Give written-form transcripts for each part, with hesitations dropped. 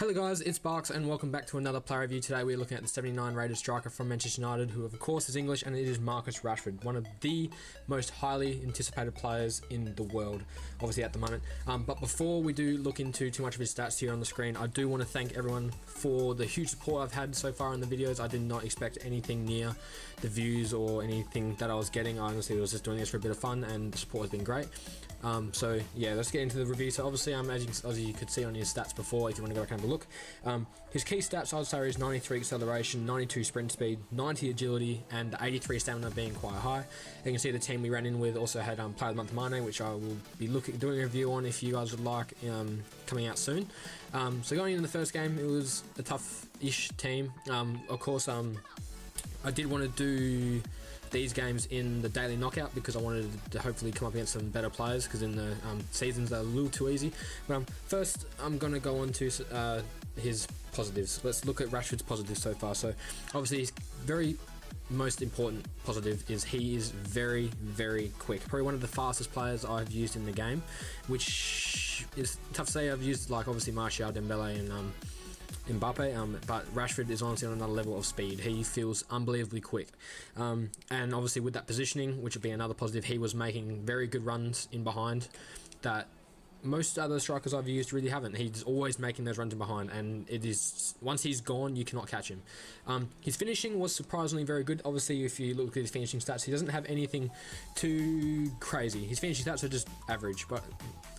Hello guys, it's Barcz and welcome back to another player review. Today we're looking at the 79 rated striker from Manchester United, who of course is English, and it is Marcus Rashford, one of the most highly anticipated players in the world, obviously at the moment. But before we do look into too much of his stats here on the screen, I do want to thank everyone for the huge support I've had so far in the videos. I did not expect anything near the views or anything that I was getting. I honestly was just doing this for a bit of fun, and the support has been great. So yeah, let's get into the review. So obviously, as you could see on his stats before, if you want to go back and have a look, his key stats I'd say is 93 acceleration, 92 sprint speed, 90 agility, and 83 stamina being quite high. You can see the team we ran in with also had Player of the Month Mane, which I will be doing a review on if you guys would like, coming out soon. So going into the first game, it was a tough-ish team. Of course, I did want to do these games in the daily knockout because I wanted to hopefully come up against some better players, because in the seasons they're a little too easy. But first I'm going to go on to his positives. Let's look at Rashford's positives so far. So obviously his very most important positive is he is very, very quick. Probably one of the fastest players I've used in the game, which is tough to say. I've used like obviously Martial, Dembele and Mbappe, but Rashford is honestly on another level of speed. He feels unbelievably quick, and obviously with that positioning, which would be another positive, he was making very good runs in behind that most other strikers I've used really haven't. He's always making those runs in behind, and it is, once he's gone, you cannot catch him. His finishing was surprisingly very good. Obviously, if you look at his finishing stats, he doesn't have anything too crazy. His finishing stats are just average, but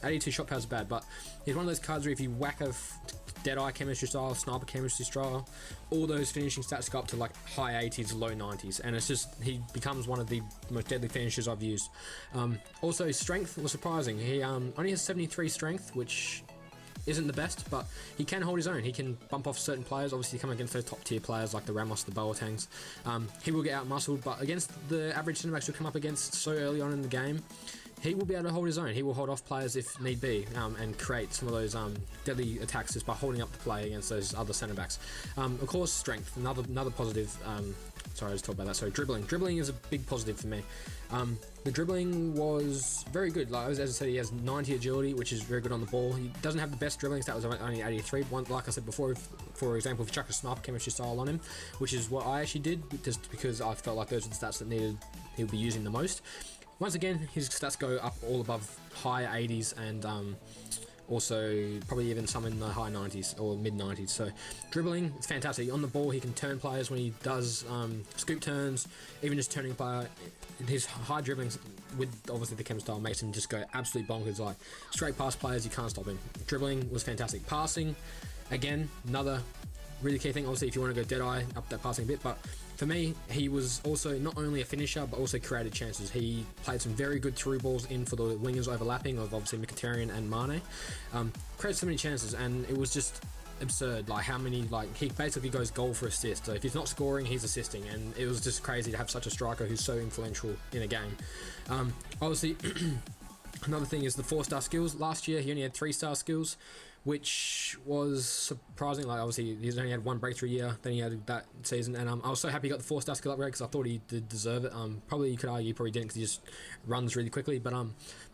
82 shot power is bad. But he's one of those cards where if you whack a Deadeye chemistry style, sniper chemistry style, all those finishing stats go up to like high 80s, low 90s, and it's just, he becomes one of the most deadly finishers I've used. Also, his strength was surprising. He only has 73 strength, which isn't the best, but he can hold his own. He can bump off certain players. Obviously, coming against those top tier players like the Ramos, the Boatengs, he will get out muscled, but against the average centre backs we'll come up against so early on in the game, he will be able to hold his own. He will hold off players if need be, and create some of those deadly attacks just by holding up the play against those other centre backs. Of course, strength, another positive. Sorry, I just talked about that. So dribbling is a big positive for me. The dribbling was very good. Like as I said, he has 90 agility, which is very good on the ball. He doesn't have the best dribbling stat, was only 83. Like I said before, for example, if you chuck a sniper chemistry style on him, which is what I actually did, just because I felt like those are the stats that he would be using the most. Once again, his stats go up all above high 80s, and also probably even some in the high 90s or mid 90s. So dribbling, it's fantastic. On the ball, he can turn players when he does scoop turns, even just turning a player. His high dribbling with obviously the chem style makes him just go absolutely bonkers, like straight past players, you can't stop him. Dribbling was fantastic. Passing, again, another really key thing. Obviously, if you want to go Deadeye, up that passing a bit, but for me, he was also not only a finisher, but also created chances. He played some very good through balls in for the wingers overlapping of obviously Mkhitaryan and Mane. Created so many chances, and it was just absurd, like how many, like he basically goes goal for assist. So if he's not scoring, he's assisting, and it was just crazy to have such a striker who's so influential in a game. Obviously, another thing is the 4-star skills. Last year, he only had 3-star skills, which was surprising. Like obviously, he's only had one breakthrough year, then he had that season, and I was so happy he got the 4-star skill upgrade because I thought he did deserve it. Probably you could argue he probably didn't because he just runs really quickly, but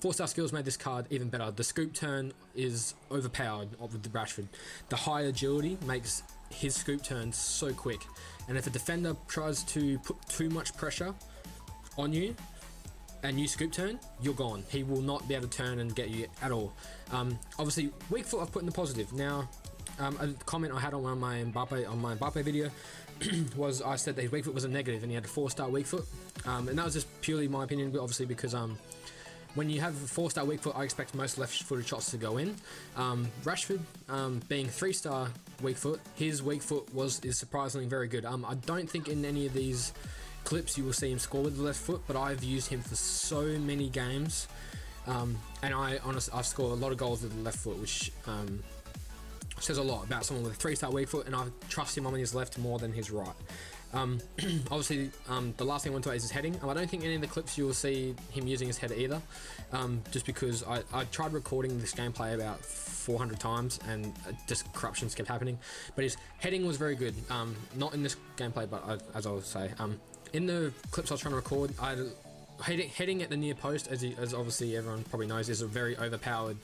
4-star skills made this card even better. The scoop turn is overpowered with the Rashford. The high agility makes his scoop turn so quick, and if a defender tries to put too much pressure on you and you scoop turn, you're gone. He will not be able to turn and get you at all. Obviously, weak foot I've put in the positive. Now, a comment I had on my Mbappe video was I said that his weak foot was a negative and he had a 4-star weak foot, and that was just purely my opinion, but obviously because when you have a 4-star weak foot, I expect most left-footed shots to go in. Rashford, being 3-star weak foot, his weak foot is surprisingly very good. I don't think in any of these clips you will see him score with the left foot, but I've used him for so many games, and I've scored a lot of goals with the left foot, which says a lot about someone with a 3-star weak foot, and I trust him on his left more than his right. Obviously, the last thing I want to say is his heading. I don't think any of the clips you will see him using his header either, just because I tried recording this gameplay about 400 times and just corruptions kept happening, but his heading was very good. Not in this gameplay, but as I will say, in the clips I was trying to record, heading at the near post, as obviously everyone probably knows, is a very overpowered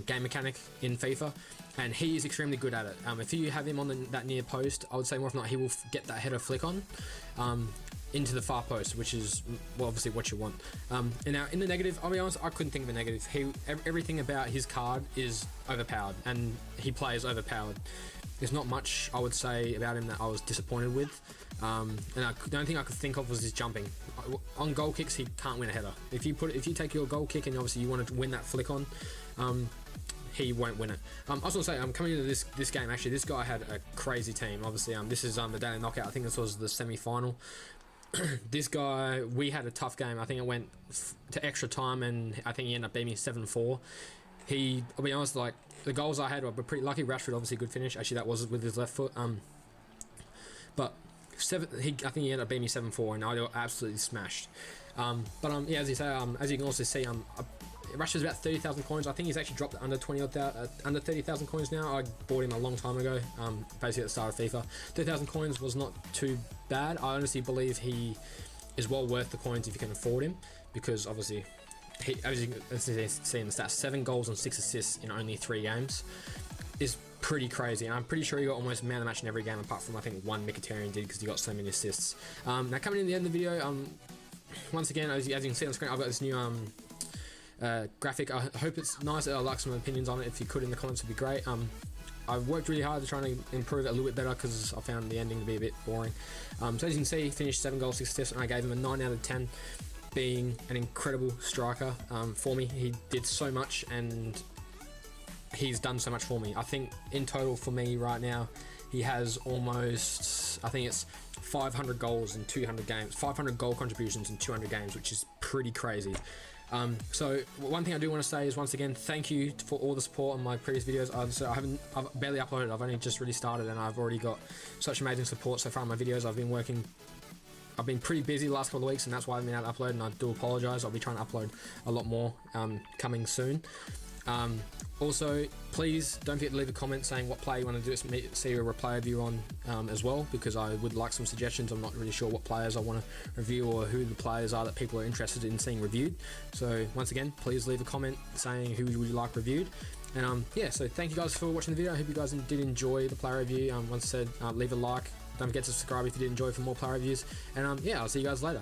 game mechanic in FIFA. and he is extremely good at it. If you have him on that near post, I would say more often not he will get that header flick on into the far post, which is obviously what you want. And now in the negative, I'll be honest, I couldn't think of a negative. Everything about his card is overpowered, and he plays overpowered. There's not much I would say about him that I was disappointed with. And the only thing I could think of was his jumping. On goal kicks, he can't win a header. If you take your goal kick and obviously you want to win that flick on, he won't win it. I was going to say, coming into this game, actually, this guy had a crazy team. Obviously, this is the daily knockout. I think this was the semi-final. This guy, we had a tough game. I think it went to extra time, and I think he ended up beating me 7-4. I'll be honest, like, the goals I had were pretty lucky. Rashford, obviously, good finish. Actually, that was with his left foot. But I think he ended up beating me 7-4, and I got absolutely smashed. Yeah, as you say, as you can also see, Rashford's about 30,000 coins. I think he's actually dropped under 30,000 coins now. I bought him a long time ago, basically at the start of FIFA. 30,000 coins was not too bad. I honestly believe he is well worth the coins if you can afford him, because obviously, as you can see in the stats, 7 goals and 6 assists in only 3 games is pretty crazy, and I'm pretty sure he got almost man of the match in every game, apart from I think one Mkhitaryan did, because he got so many assists. Now coming in the end of the video, once again, as you can see on the screen, I've got this new graphic. I hope it's nice. I'd like some opinions on it. If you could in the comments, would be great. I've worked really hard to try and improve it a little bit better, because I found the ending to be a bit boring. So as you can see, he finished 7 goals, 6 assists, and I gave him a 9 out of 10, being an incredible striker for me. He did so much, and he's done so much for me. I think in total for me right now, he has almost, I think it's 500 goals in 200 games, 500 goal contributions in 200 games, which is pretty crazy. So one thing I do want to say is, once again, thank you for all the support on my previous videos. I've barely uploaded. I've only just really started, and I've already got such amazing support so far on my videos. I've been pretty busy the last couple of weeks, and that's why I haven't been able to upload, and I do apologise. I'll be trying to upload a lot more coming soon. Also, please don't forget to leave a comment saying what player you want to see a replay review on as well, because I would like some suggestions. I'm not really sure what players I want to review, or who the players are that people are interested in seeing reviewed. So once again, please leave a comment saying who would you like reviewed. And yeah, so thank you guys for watching the video. I hope you guys did enjoy the player review. Once I said, leave a like. Don't forget to subscribe if you did enjoy for more player reviews. And yeah, I'll see you guys later.